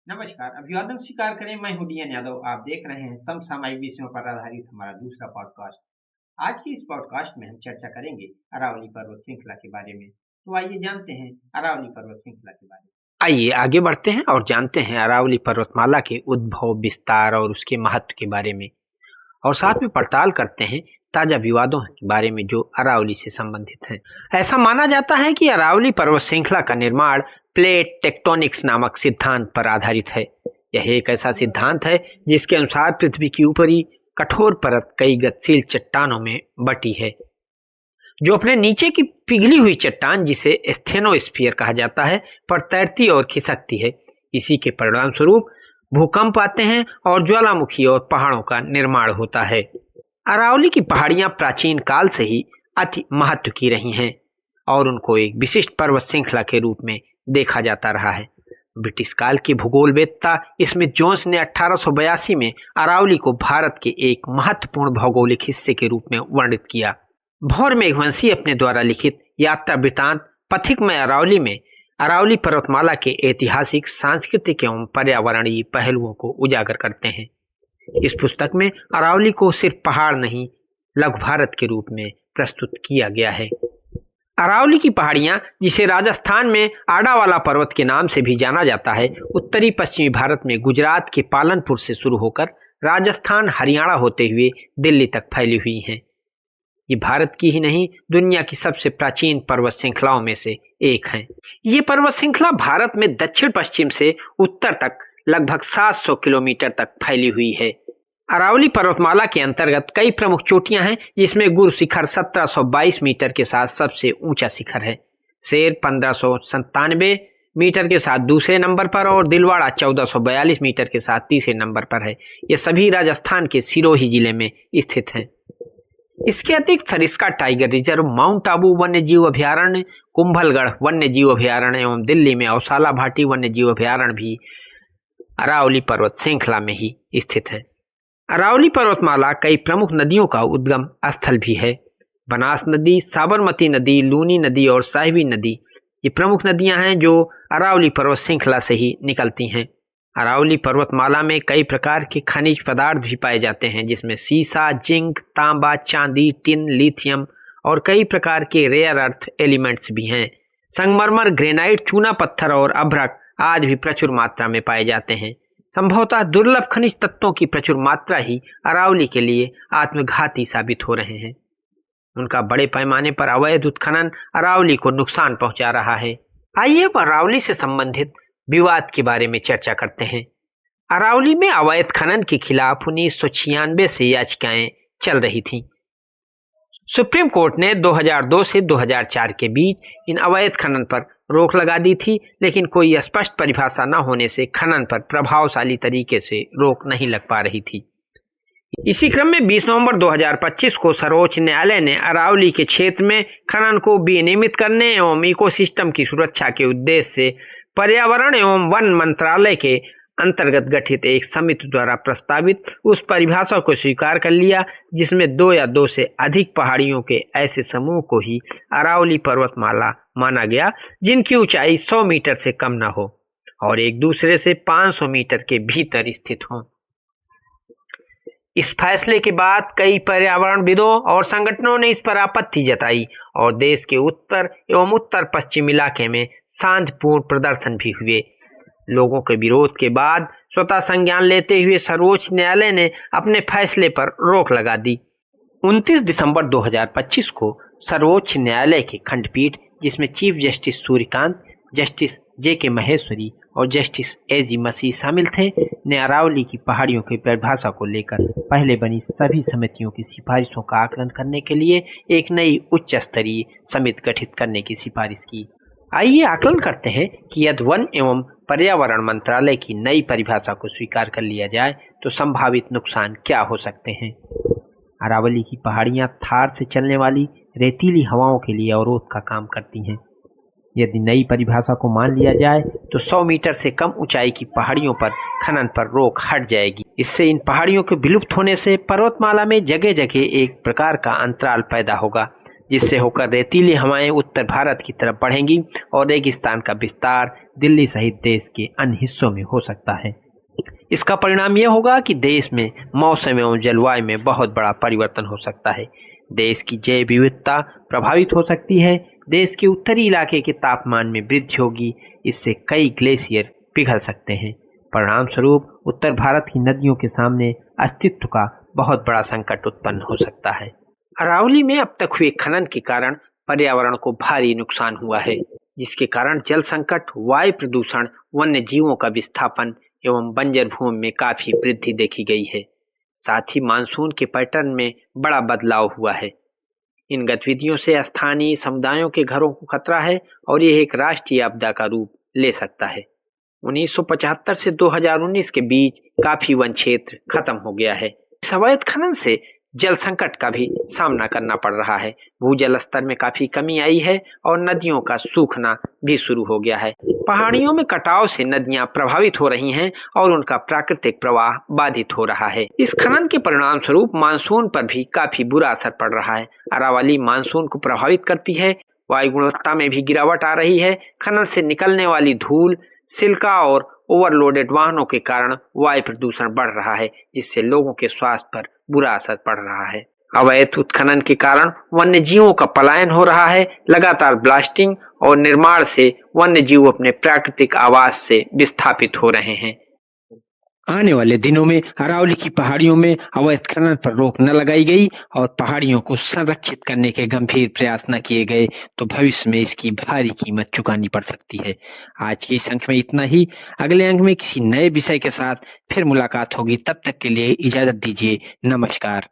नमस्कार, अभिवादन स्वीकार करें। मैं हूँ डीएन यादव। आप देख रहे हैं समसामयिक विषयों पर आधारित हमारा दूसरा पॉडकास्ट। आज के इस पॉडकास्ट में हम चर्चा करेंगे अरावली पर्वत श्रृंखला के बारे में। तो आइए जानते हैं अरावली पर्वत श्रृंखला के बारे में। आइए आगे बढ़ते हैं और जानते हैं अरावली पर्वतमाला के उद्भव, विस्तार और उसके महत्व के बारे में, और साथ में पड़ताल करते हैं ताजा विवादों के बारे में जो अरावली से संबंधित हैं। ऐसा माना जाता है कि अरावली पर्वत श्रृंखला का निर्माण प्लेट टेक्टोनिक्स नामक सिद्धांत पर आधारित है। यह एक ऐसा सिद्धांत है जिसके अनुसार पृथ्वी की ऊपरी कठोर परत कई गतिशील चट्टानों में बटी है, जो अपने नीचे की पिघली हुई चट्टान, जिसे स्टेनोस्फीयर कहा जाता है, पर तैरती और खिसकती है। इसी के परिणाम स्वरूप भूकंप आते हैं और ज्वालामुखी और पहाड़ों का निर्माण होता है। अरावली की पहाड़ियां प्राचीन काल से ही अति महत्व की रही हैं और उनको एक विशिष्ट पर्वत श्रृंखला के रूप में देखा जाता रहा है। ब्रिटिश काल के भूगोलवेत्ता स्मिथ जोन्स ने 1882 में अरावली को भारत के एक महत्वपूर्ण भौगोलिक हिस्से के रूप में वर्णित किया। भौर मेघवंशी अपने द्वारा लिखित यात्रा वृतांत पथिक में अरावली में अरावली पर्वतमाला के ऐतिहासिक, सांस्कृतिक एवं पर्यावरणीय पहलुओं को उजागर करते हैं। इस पुस्तक में अरावली को सिर्फ पहाड़ नहीं, लघु भारत के रूप में प्रस्तुत किया गया है। अरावली की पहाड़ियां, जिसे राजस्थान में आडावाला पर्वत के नाम से भी जाना जाता है, उत्तरी पश्चिमी भारत में गुजरात के पालनपुर से शुरू होकर राजस्थान, हरियाणा होते हुए दिल्ली तक फैली हुई हैं। ये भारत की ही नहीं, दुनिया की सबसे प्राचीन पर्वत श्रृंखलाओं में से एक है। ये पर्वत श्रृंखला भारत में दक्षिण पश्चिम से उत्तर तक लगभग 700 किलोमीटर तक फैली हुई है। अरावली पर्वतमाला के अंतर्गत कई प्रमुख चोटियां हैं, जिसमें गुरु शिखर 1722 मीटर के साथ सबसे ऊंचा शिखर है। शेर 1597 मीटर के साथ दूसरे नंबर पर और दिलवाड़ा 1442 मीटर के साथ तीसरे नंबर पर है। ये सभी राजस्थान के सिरोही जिले में स्थित हैं। इसके अतिरिक्त Sariska tiger reserve, mount Abu वन्य जीव अभयारण्य, कुंभलगढ़ वन्य जीव अभयारण्य एवं दिल्ली में औसाला भाटी वन्य जीव अभयारण्य भी अरावली पर्वत श्रृंखला में ही स्थित है। अरावली पर्वतमाला कई प्रमुख नदियों का उद्गम स्थल भी है। बनास नदी, साबरमती नदी, लूनी नदी और साहिबी नदी ये प्रमुख नदियां हैं जो अरावली पर्वत श्रृंखला से ही निकलती हैं। अरावली पर्वतमाला में कई प्रकार के खनिज पदार्थ भी पाए जाते हैं, जिसमें सीसा, जिंक, तांबा, चांदी, टिन, लिथियम और कई प्रकार के रेयर अर्थ एलिमेंट्स भी हैं। संगमरमर, ग्रेनाइट, चूना पत्थर और अभ्रक आज भी प्रचुर मात्रा में पाए जाते हैं। संभवतः दुर्लभ खनिज तत्वों की प्रचुर मात्रा ही अरावली के लिए आत्मघाती साबित हो रहे हैं। उनका बड़े पैमाने पर अवैध उत्खनन अरावली को नुकसान पहुंचा रहा है। आइए अब अरावली से संबंधित विवाद के बारे में चर्चा करते हैं। अरावली में अवैध खनन के खिलाफ 1996 से याचिकाएं चल रही थीं। सुप्रीम कोर्ट ने 2002 से 2004 के बीच इन अवैध खनन पर रोक लगा दी थी, लेकिन कोई स्पष्ट परिभाषा न होने से खनन पर प्रभावशाली तरीके से रोक नहीं लग पा रही थी। इसी क्रम में 20 नवंबर 2025 को सर्वोच्च न्यायालय ने अरावली के क्षेत्र में खनन को विनियमित करने एवं इकोसिस्टम की सुरक्षा के उद्देश्य से पर्यावरण एवं वन मंत्रालय के अंतर्गत गठित एक समिति द्वारा प्रस्तावित उस परिभाषा को स्वीकार कर लिया, जिसमें 2 या 2 से अधिक पहाड़ियों के ऐसे समूह को ही अरावली पर्वतमाला माना गया, जिनकी ऊंचाई 100 मीटर से कम न हो और एक दूसरे से 500 मीटर के भीतर स्थित हों। इस फैसले के बाद कई पर्यावरणविदों और संगठनों ने इस पर आपत्ति जताई और देश के उत्तर एवं उत्तर पश्चिम इलाके में शांतिपूर्ण प्रदर्शन भी हुए। लोगों के विरोध के बाद स्वतः संज्ञान लेते हुए सर्वोच्च न्यायालय ने अपने फैसले पर रोक लगा दी। 29 दिसंबर 2025 को सर्वोच्च न्यायालय की खंडपीठ, जिसमें chief justice Suryakant, justice JK. Maheshwari और जस्टिस ए.जी. मसीह शामिल थे, ने अरावली की पहाड़ियों की परिभाषा को लेकर पहले बनी सभी समितियों की सिफारिशों का आकलन करने के लिए एक नई उच्च स्तरीय समिति गठित करने की सिफारिश की। आइए आकलन करते हैं कि यदि वन एवं पर्यावरण मंत्रालय की नई परिभाषा को स्वीकार कर लिया जाए तो संभावित नुकसान क्या हो सकते हैं। अरावली की पहाड़ियां थार से चलने वाली रेतीली हवाओं के लिए अवरोध का काम करती हैं। यदि नई परिभाषा को मान लिया जाए तो 100 मीटर से कम ऊंचाई की पहाड़ियों पर खनन पर रोक हट जाएगी। इससे इन पहाड़ियों के विलुप्त होने से पर्वतमाला में जगह जगह एक प्रकार का अंतराल पैदा होगा, जिससे होकर रेतीली हवाएं उत्तर भारत की तरफ बढ़ेंगी और रेगिस्तान का विस्तार दिल्ली सहित देश के अन्य हिस्सों में हो सकता है। इसका परिणाम यह होगा कि देश में मौसम एवं जलवायु में बहुत बड़ा परिवर्तन हो सकता है। देश की जैव विविधता प्रभावित हो सकती है। देश के उत्तरी इलाके के तापमान में वृद्धि होगी। इससे कई ग्लेशियर पिघल सकते हैं। परिणाम स्वरूप उत्तर भारत की नदियों के सामने अस्तित्व का बहुत बड़ा संकट उत्पन्न हो सकता है। अरावली में अब तक हुए खनन के कारण पर्यावरण को भारी नुकसान हुआ है, जिसके कारण जल संकट, वायु प्रदूषण, वन्य जीवों का विस्थापन एवं बंजर भूमि में काफी वृद्धि देखी गई है। साथ ही मानसून के पैटर्न में बड़ा बदलाव हुआ है। इन गतिविधियों से स्थानीय समुदायों के घरों को खतरा है और यह एक राष्ट्रीय आपदा का रूप ले सकता है। 1975 से 2019 के बीच काफी वन क्षेत्र खत्म हो गया है। इस अवैध खनन से जल संकट का भी सामना करना पड़ रहा है। भूजल स्तर में काफी कमी आई है और नदियों का सूखना भी शुरू हो गया है। पहाड़ियों में कटाव से नदियां प्रभावित हो रही हैं और उनका प्राकृतिक प्रवाह बाधित हो रहा है। इस खनन के परिणाम स्वरूप मानसून पर भी काफी बुरा असर पड़ रहा है। अरावली मानसून को प्रभावित करती है। वायु गुणवत्ता में भी गिरावट आ रही है। खनन से निकलने वाली धूल, सिल्का और ओवरलोडेड वाहनों के कारण वायु प्रदूषण बढ़ रहा है, जिससे लोगों के स्वास्थ्य पर बुरा असर पड़ रहा है। अवैध उत्खनन के कारण वन्य जीवों का पलायन हो रहा है। लगातार ब्लास्टिंग और निर्माण से वन्य जीव अपने प्राकृतिक आवास से विस्थापित हो रहे हैं। आने वाले दिनों में अरावली की पहाड़ियों में अवैध खनन पर रोक न लगाई गई और पहाड़ियों को संरक्षित करने के गंभीर प्रयास न किए गए तो भविष्य में इसकी भारी कीमत चुकानी पड़ सकती है। आज के इस अंक में इतना ही। अगले अंक में किसी नए विषय के साथ फिर मुलाकात होगी। तब तक के लिए इजाजत दीजिए। नमस्कार।